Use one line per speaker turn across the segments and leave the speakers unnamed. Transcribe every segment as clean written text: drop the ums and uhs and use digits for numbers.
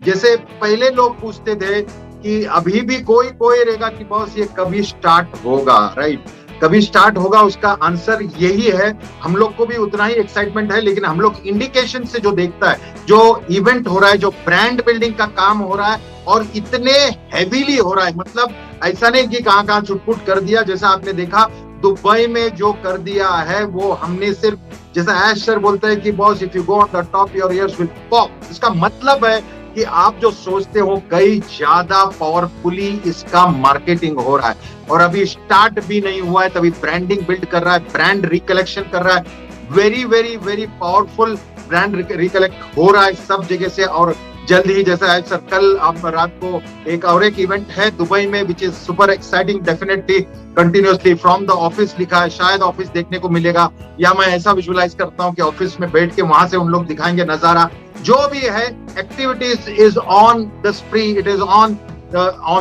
जैसे पहले लोग पूछते थे कि अभी भी कोई कोई रहेगा कि बॉस ये कभी स्टार्ट होगा, राइट, कभी स्टार्ट होगा, उसका आंसर यही है। हम लोग को भी उतना ही एक्साइटमेंट है, लेकिन हम लोग इंडिकेशन से जो देखता है, जो इवेंट हो रहा है, जो ब्रांड बिल्डिंग का काम हो रहा है और इतने हैवीली हो रहा है, मतलब ऐसा नहीं कि कहां कहां छुटपुट कर दिया। जैसा आपने देखा दुबई में जो कर दिया है, वो हमने सिर्फ, जैसा ऐश सर बोलते हैं कि boss if you go on the top your ears will pop, इसका मतलब है कि आप जो सोचते हो कई ज्यादा पावरफुली इसका मार्केटिंग हो रहा है। और अभी स्टार्ट भी नहीं हुआ है, तभी ब्रांडिंग बिल्ड कर रहा है, ब्रांड रिकलेक्शन कर रहा है, very very very powerful brand recollect हो रहा है सब जगह से। और जल्द ही, जैसा है सर, कल आप रात को एक इवेंट है दुबई में which is super exciting, definitely continuously from the office लिखा है, शायद ऑफिस देखने को मिलेगा, या मैं ऐसा विजुअलाइज करता हूँ कि ऑफिस में बैठ के वहां से उन लोग दिखाएंगे नजारा। जो भी है, activities is on the स्प्री, it is on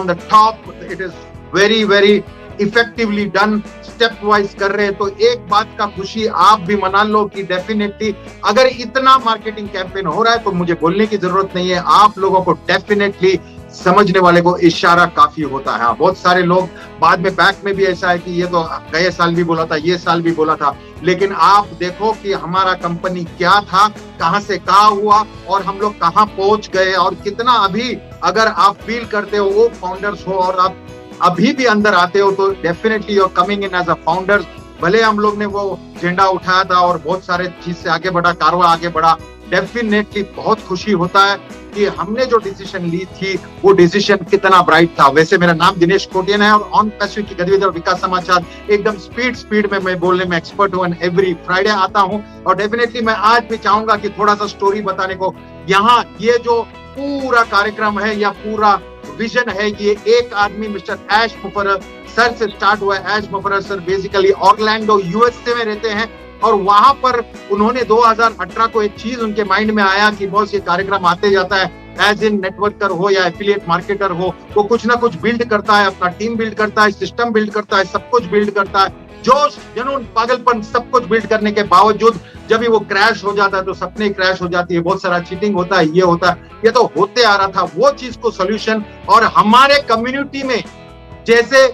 the top, it is very very effectively done, step wise कर रहे हैं। तो एक बात का खुशी आप भी मना लो कि डेफिनेटली अगर इतना मार्केटिंग कैंपेन हो रहा है तो मुझे बोलने की जरूरत नहीं है, आप लोगों को डेफिनेटली समझने वाले को इशारा काफी होता है। बहुत सारे लोग बाद में बैक में भी ऐसा है कि ये तो गए साल भी बोला था, ये साल भी बोला था, लेकिन आप देखो कि हमारा कंपनी क्या था, कहां से कहां हुआ और हम लोग कहां पहुंच गए, और कितना अभी अगर आप फील करते हो वो फाउंडर्स हो और आप अभी भी अंदर आते हो तो definitely you are coming in as a founders. भले हम लोग ने वो झंडा उठाया था और बहुत सारे चीज से आगे बढ़ा, कारवा आगे बढ़ा, डेफिनेटली बहुत खुशी होता है कि हमने जो डिसीजन ली थी वो डिसीजन कितना ब्राइट था। वैसे मेरा नाम दिनेश कोटियन है और ऑन पैसिफिक की गतिविधि और विकास समाचार एकदम स्पीड में मैं बोलने में एक्सपर्ट हूँ, एवरी फ्राइडे आता हूँ। और डेफिनेटली मैं आज भी चाहूंगा कि थोड़ा सा स्टोरी बताने को, यहाँ ये जो पूरा कार्यक्रम है या पूरा विजन है, ये एक आदमी मिस्टर ऐश मुफर्रर सर से स्टार्ट हुआ है। ऐश मुफर्रर सर बेसिकली ऑरलैंडो यूएसए में रहते हैं और वहां पर उन्होंने 2018 को एक चीज उनके माइंड में आया कि बॉस ये कार्यक्रम आते जाता है, एज इन नेटवर्कर हो या एफिलिएट मार्केटर हो, वो कुछ ना कुछ बिल्ड करता है, अपना टीम बिल्ड करता है, सिस्टम बिल्ड करता है, सब कुछ बिल्ड करता है, जोश जुनून पागलपन सब कुछ बिल्ड करने के बावजूद जब भी वो क्रैश हो जाता है तो सपने क्रैश हो जाती है, बहुत सारा चीटिंग होता है, ये होता है, ये तो होते आ रहा था। वो चीज को सोल्यूशन, और हमारे कम्युनिटी में जैसे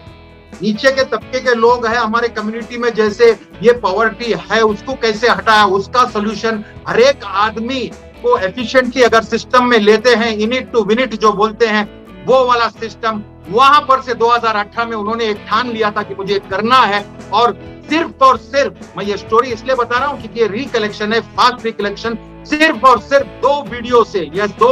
नीचे के तबके के लोग हैं, हमारे कम्युनिटी में जैसे ये पॉवर्टी है, उसको कैसे हटाया, उसका सोल्यूशन हर एक आदमी को एफिशिएंटली अगर सिस्टम में लेते हैं, इनिट टू विनिट जो बोलते हैं, वो वाला सिस्टम वहां पर से 2018 में उन्होंने एक ठान लिया था कि मुझे करना है। और सिर्फ मैं ये स्टोरी इसलिए बता रहा हूं क्योंकि ये रिकलेक्शन है, फास्ट रिकलेक्शन, सिर्फ और सिर्फ 2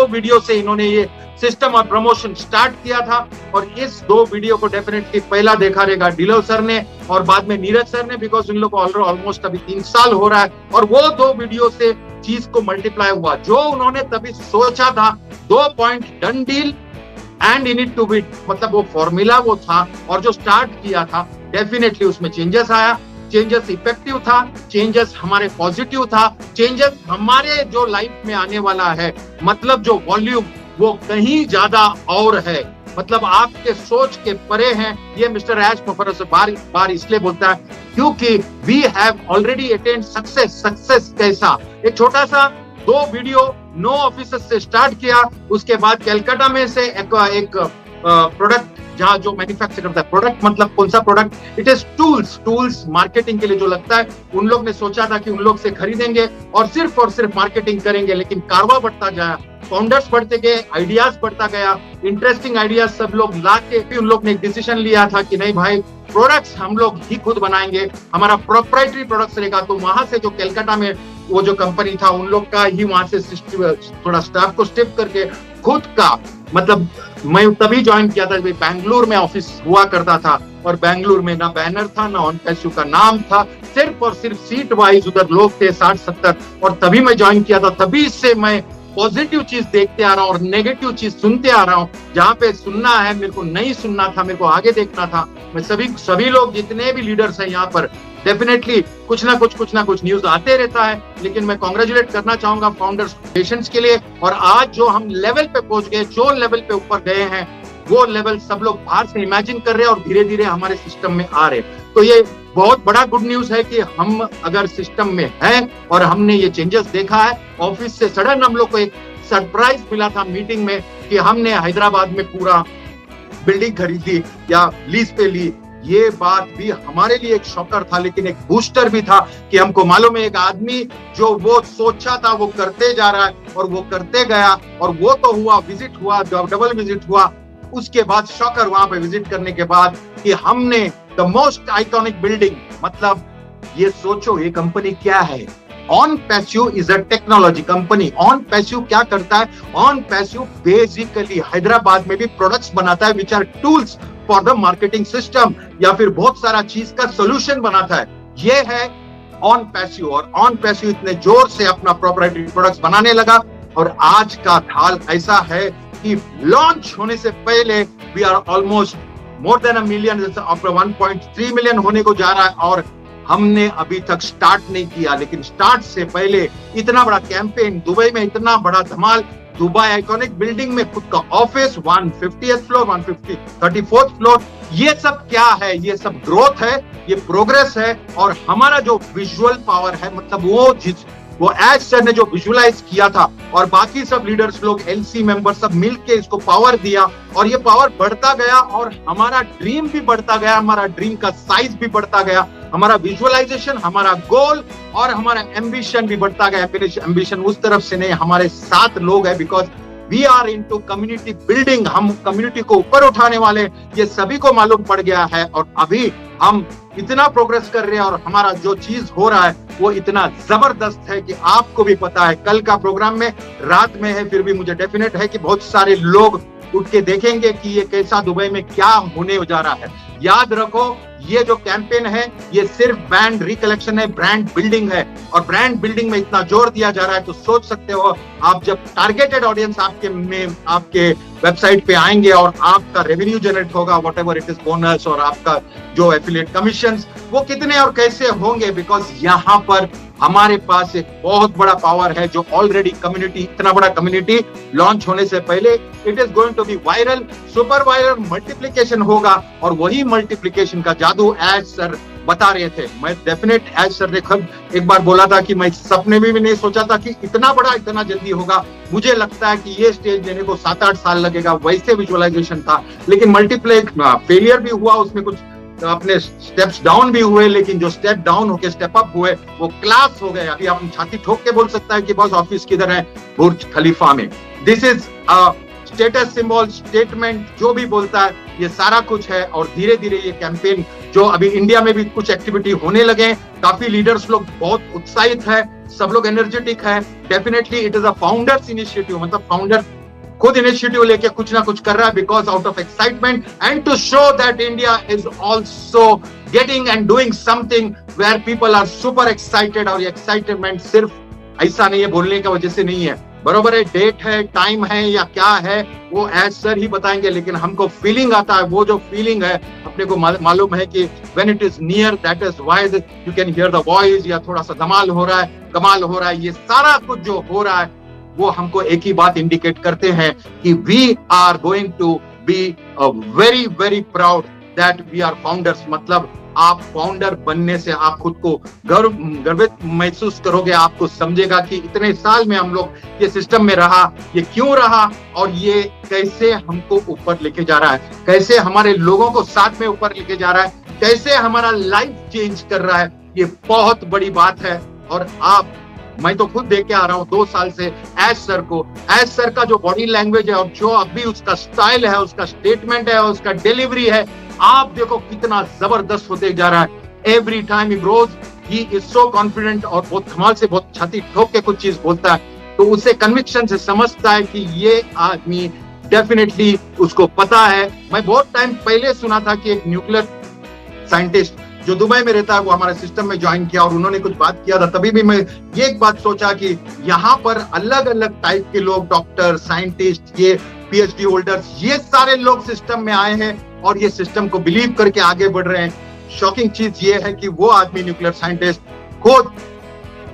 वीडियो से इन्होंने ये सिस्टम और प्रमोशन स्टार्ट किया था। और इस 2 वीडियो को डेफिनेटली पहला देखा रहेगा डिलो सर ने और बाद में नीरज सर ने, बिकॉज इन लोग को ऑलमोस्ट अभी 3 साल हो रहा है और वो 2 वीडियो से चीज को मल्टीप्लाई हुआ। जो उन्होंने तभी सोचा था 2 point done deal and in it to wit, मतलब वो फॉर्मूला वो था और जो स्टार्ट किया था डेफिनेटली उसमें चेंजेस आया, चेंजेस इफेक्टिव था, चेंजेस हमारे पॉजिटिव था, चेंजेस हमारे जो लाइफ में आने वाला है, मतलब जो वॉल्यूम वो कहीं ज्यादा और है, मतलब आपके सोच के परे हैं। ये मिस्टर ऐश मुफर्रर से बार इसलिए बोलता है क्योंकि we have already attained success कैसा। एक छोटा सा 2 वीडियो 9 ऑफिसर्स से स्टार्ट किया, उसके बाद कलकत्ता में से एक प्रोडक्ट जहां जो मैन्युफैक्चर करता है, प्रोडक्ट मतलब कौन सा product, it is tools marketing के लिए जो लगता है, उन लोग ने सोचा था कि उन लोग से खरीदेंगे और सिर्फ मार्केटिंग करेंगे, लेकिन कारवा बढ़ता गया, फाउंडर्स बढ़ते गए, आइडियाज बढ़ता गया, इंटरेस्टिंग आइडियाज सब लोग ला के फिर उन लोग ने एक डिसीजन लिया था कि नहीं भाई प्रोडक्ट्स हम लोग ही खुद बनाएंगे, हमारा प्रोप्राइटरी प्रोडक्ट्स रहेगा। तो वहां से जो कलकत्ता में वो जो कंपनी था उन लोग का ही वहां से थोड़ा स्टाफ को स्टिप करके खुद का, मतलब मैं तभी ज्वाइन किया था जब बैंगलोर में ऑफिस हुआ करता था और बैंगलोर में ना बैनर था ना ऑन पैसिव का नाम था, सिर्फ और सिर्फ सीट वाइज उधर लोग थे 60-70, और तभी मैं ज्वाइन किया था। तभी से मैं पॉजिटिव चीज देखते आ रहा हूँ और नेगेटिव चीज सुनते आ रहा हूँ। जहाँ पे सुनना है मेरे को नहीं सुनना था, मेरे को आगे देखना था। मैं सभी लोग जितने भी लीडर्स हैं यहाँ पर डेफिनेटली कुछ ना कुछ न्यूज आते रहता है, लेकिन मैं कॉन्ग्रेचुलेट करना चाहूंगा फाउंडर्स पेशेंट्स के लिए। और आज जो हम लेवल पे पहुंच गए, जो लेवल पे ऊपर गए हैं, वो लेवल सब लोग बाहर से इमेजिन कर रहे हैं और धीरे धीरे हमारे सिस्टम में आ रहे हैं। तो ये बहुत बड़ा गुड न्यूज है कि हम अगर सिस्टम में है और हमने ये चेंजेस देखा है, ऑफिस से सडन हम लोग को एक सरप्राइज मिला था मीटिंग में कि हमने हैदराबाद में पूरा बिल्डिंग खरीदी या लीज पे ली। ये बात भी हमारे लिए एक शॉकर था, लेकिन एक बूस्टर भी था कि हमको मालूम है एक आदमी जो वो सोचा था वो करते जा रहा है, और वो करते गया, और वो तो हुआ, विजिट हुआ, डबल विजिट हुआ। उसके बाद शॉकर वहां पे विजिट करने के बाद कि हमने द मोस्ट आइकॉनिक बिल्डिंग, मतलब ये सोचो ये कंपनी क्या है। On passive is a technology company. On passive क्या करता है? ऑन पैसिव बेसिकली हैदराबाद में भी प्रोडक्ट्स बनाता है which are tools for the marketing system, या फिर बहुत सारा चीज का सोल्यूशन बनाता है। ये है ऑन पैसिव। और ऑन पैसिव इतने जोर से अपना प्रोप्राइटरी प्रोडक्ट्स बनाने लगा, और आज का हाल ऐसा है कि लॉन्च होने से पहले we are almost more than a million, 1.3 million होने को जा रहा है, और हमने अभी तक स्टार्ट नहीं किया। लेकिन स्टार्ट से पहले इतना बड़ा कैंपेन, दुबई में इतना बड़ा धमाल, दुबई आइकॉनिक बिल्डिंग में खुद का office, 150th floor, 134th floor, ये सब क्या है? ये सब ग्रोथ है, ये प्रोग्रेस है। और हमारा जो विजुअल पावर है, मतलब वो एज सर ने जो विजुअलाइज किया था, और बाकी सब लीडर्स लोग, एलसी मेंबर सब मिलके इसको पावर दिया, और ये पावर बढ़ता गया, और हमारा ड्रीम भी बढ़ता गया, हमारा ड्रीम का साइज भी बढ़ता गया, हमारा विजुअलाइजेशन, हमारा गोल और हमारा एम्बिशन भी बढ़ता गया। एम्बिशन उस तरफ से नहीं, हमारे साथ लोग हैं, because we are into community building. हम कम्युनिटी को ऊपर उठाने वाले, ये सभी को मालूम पड़ गया है। और अभी हम इतना प्रोग्रेस कर रहे हैं, और हमारा जो चीज हो रहा है वो इतना जबरदस्त है कि आपको भी पता है। कल का प्रोग्राम में रात में है, फिर भी मुझे डेफिनेट है कि बहुत सारे लोग उठ के देखेंगे कि ये कैसा दुबई में क्या होने जा रहा है। याद रखो, ये जो कैंपेन है ये सिर्फ ब्रांड रिकलेक्शन है, ब्रांड बिल्डिंग है, और ब्रांड बिल्डिंग में इतना जोर दिया जा रहा है तो सोच सकते हो आप जब टारगेटेड ऑडियंस आपके वेबसाइट पे आएंगे और आपका रेवेन्यू जनरेट होगा, what ever it is bonus और आपका जो एफिलिएट कमीशंस, वो कितने और कैसे होंगे। बिकॉज यहाँ पर हमारे पास एक बहुत बड़ा पावर है जो ऑलरेडी कम्युनिटी, इतना बड़ा कम्युनिटी लॉन्च होने से पहले it is going to be viral, super viral, multiplication होगा। और वही मल्टीप्लिकेशन का जादू एज सर बता रहे थे। मैं डेफिनेट एज सर ने खुद एक बार बोला था कि मैं सपने में भी नहीं सोचा था कि इतना बड़ा इतना जल्दी होगा। मुझे लगता है कि ये स्टेज देने को 7-8 साल लगेगा, वैसे विजुअलाइजेशन था। लेकिन मल्टीप्लाई फेलियर भी हुआ, उसमें कुछ अपने स्टेप्स डाउन भी हुए, लेकिन जो स्टेप डाउन होके स्टेप अप हुए वो क्लास हो गए। अभी आप छाती ठोक के बोल सकता है कि बॉस ऑफिस किधर है? बुर्ज खलीफा में। This is status symbol, statement, जो भी बोलता है ये सारा कुछ है। और धीरे धीरे ये कैंपेन जो अभी इंडिया में भी कुछ एक्टिविटी होने लगे, काफी लीडर्स लोग बहुत उत्साहित है, सब लोग एनर्जेटिक है। Definitely it is a founders initiative, मतलब फाउंडर खुद इनिशिएटिव लेके कुछ ना कुछ कर रहा है, because out of excitement and to show that India is also getting and doing something where people are super excited. और ये एक्साइटमेंट सिर्फ ऐसा नहीं है, बोलने की वजह से नहीं है, बरोबर है, डेट है, टाइम है या क्या है वो एज सर ही बताएंगे। लेकिन हमको फीलिंग आता है, वो जो फीलिंग है अपने को मालूम है कि when it is near that is why you can hear the voice, या थोड़ा सा धमाल हो रहा है, कमाल हो रहा है। ये सारा कुछ जो हो रहा है वो हमको एक ही बात इंडिकेट करते हैं कि we are going to be very very proud that we are founders. मतलब आप फाउंडर बनने से आप खुद को गर्वित महसूस करोगे, आपको समझेगा कि इतने साल में हम लोग ये सिस्टम में रहा, ये क्यों रहा और ये कैसे हमको ऊपर लेके जा रहा है, कैसे हमारे लोगों को साथ में ऊपर लेके जा रहा है, कैसे हमारा लाइफ चेंज कर रहा है। ये बहुत बड़ी बात है। और मैं तो खुद देख के आ रहा हूँ 2 साल से एज सर को, एज सर का जो बॉडी लैंग्वेज है और जो अभी उसका स्टाइल है, उसका स्टेटमेंट है, उसका डिलीवरी है, आप देखो कितना जबरदस्त होते जा रहा है। Every time he grows, he is so confident और बहुत कमाल से, बहुत छाती ठोक के कुछ चीज बोलता है तो उसे कन्विक्शन से समझता है कि ये आदमी डेफिनेटली उसको पता है। मैं बहुत टाइम पहले सुना था कि एक न्यूक्लियर साइंटिस्ट जो दुबई में रहता है वो हमारे सिस्टम में ज्वाइन किया और उन्होंने कुछ बात किया था। तभी भी मैं ये एक बात सोचा कि यहाँ पर अलग अलग टाइप के लोग, डॉक्टर, साइंटिस्ट, ये पीएचडी होल्डर्स, ये सारे लोग सिस्टम में आए हैं और ये सिस्टम को बिलीव करके आगे बढ़ रहे हैं। शॉकिंग चीज ये है कि वो आदमी न्यूक्लियर साइंटिस्ट खुद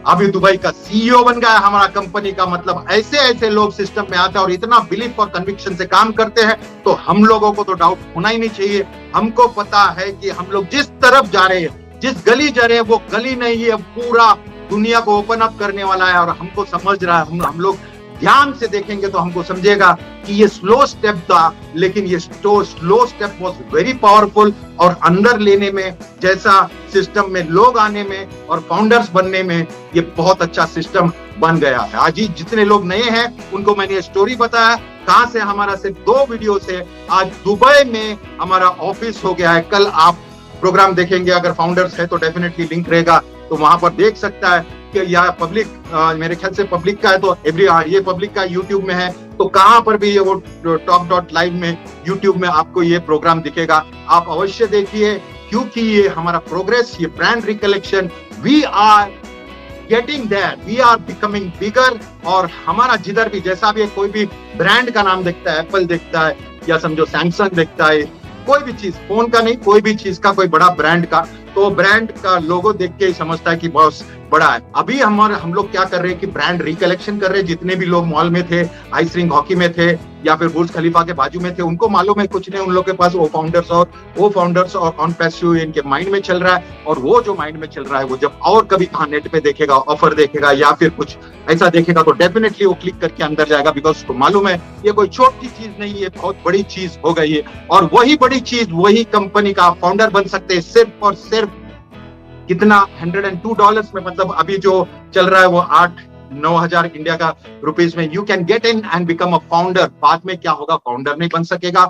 अभी दुबई का सीईओ बन गया हमारा कंपनी का। मतलब ऐसे ऐसे लोग सिस्टम में आते हैं और इतना बिलीफ और कन्विक्शन से काम करते हैं तो हम लोगों को तो डाउट होना ही नहीं चाहिए। हमको पता है कि हम लोग जिस तरफ जा रहे हैं, जिस गली जा रहे हैं, वो गली नहीं है, पूरा दुनिया को ओपन अप करने वाला है। और हमको समझ रहा है, हम लोग ध्यान से देखेंगे तो हमको समझेगा कि ये स्लो स्टेप था, लेकिन ये slow step was very powerful, और अंदर लेने में, जैसा सिस्टम में लोग आने में और फाउंडर्स बनने में, ये बहुत अच्छा सिस्टम बन गया है। आज ही जितने लोग नए हैं उनको मैंने ये स्टोरी बताया, कहां से हमारा सिर्फ 2 वीडियो से आज दुबई में हमारा ऑफिस हो गया है। कल आप प्रोग्राम देखेंगे, अगर फाउंडर्स है तो डेफिनेटली लिंक रहेगा, तो वहां पर देख सकता है कि यह पब्लिक, मेरे ख्याल से पब्लिक का है, तो ये पब्लिक का यूट्यूब में है, तो कहां पर भी ये वो talk.live में यूट्यूब में आपको ये प्रोग्राम दिखेगा। आप अवश्य देखिए, क्योंकि ये हमारा प्रोग्रेस, ये brand recollection, we are getting there, we are becoming bigger. और हमारा जिधर भी, जैसा भी कोई भी ब्रांड का नाम देखता है, एप्पल देखता है या समझो सैमसंग देखता है, कोई भी चीज, फोन का नहीं, कोई भी चीज का, कोई बड़ा ब्रांड का, तो ब्रांड का लोगो देख के ही समझता है कि बहुत बड़ा है। अभी हम लोग क्या कर रहे हैं कि ब्रांड रिकलेक्शन कर रहे हैं। जितने भी लोग मॉल में थे, आइस रिंग हॉकी में थे, या फिर बुर्ज खलीफा के बाजू में थे, उनको मालूम है कुछ नहीं, उन लोग के पास वो फाउंडर्स और ऑन पैसिव इनके माइंड में चल रहा है। और वो जो माइंड में चल रहा है, वो जब और कभी कहाँ नेट पे देखेगा, ऑफर देखेगा या फिर कुछ ऐसा देखेगा, तो डेफिनेटली वो क्लिक करके अंदर जाएगा, बिकॉज उसको मालूम है ये कोई छोटी चीज नहीं, ये बहुत बड़ी चीज हो गई है। और वही बड़ी चीज, वही कंपनी का फाउंडर बन सकते हैं सिर्फ और सिर्फ कितना, $102 में। मतलब अभी जो चल रहा है वो 8-9 हजार इंडिया का रुपीज में। You can get in and become a founder. बाद में क्या होगा, फाउंडर नहीं बन सकेगा,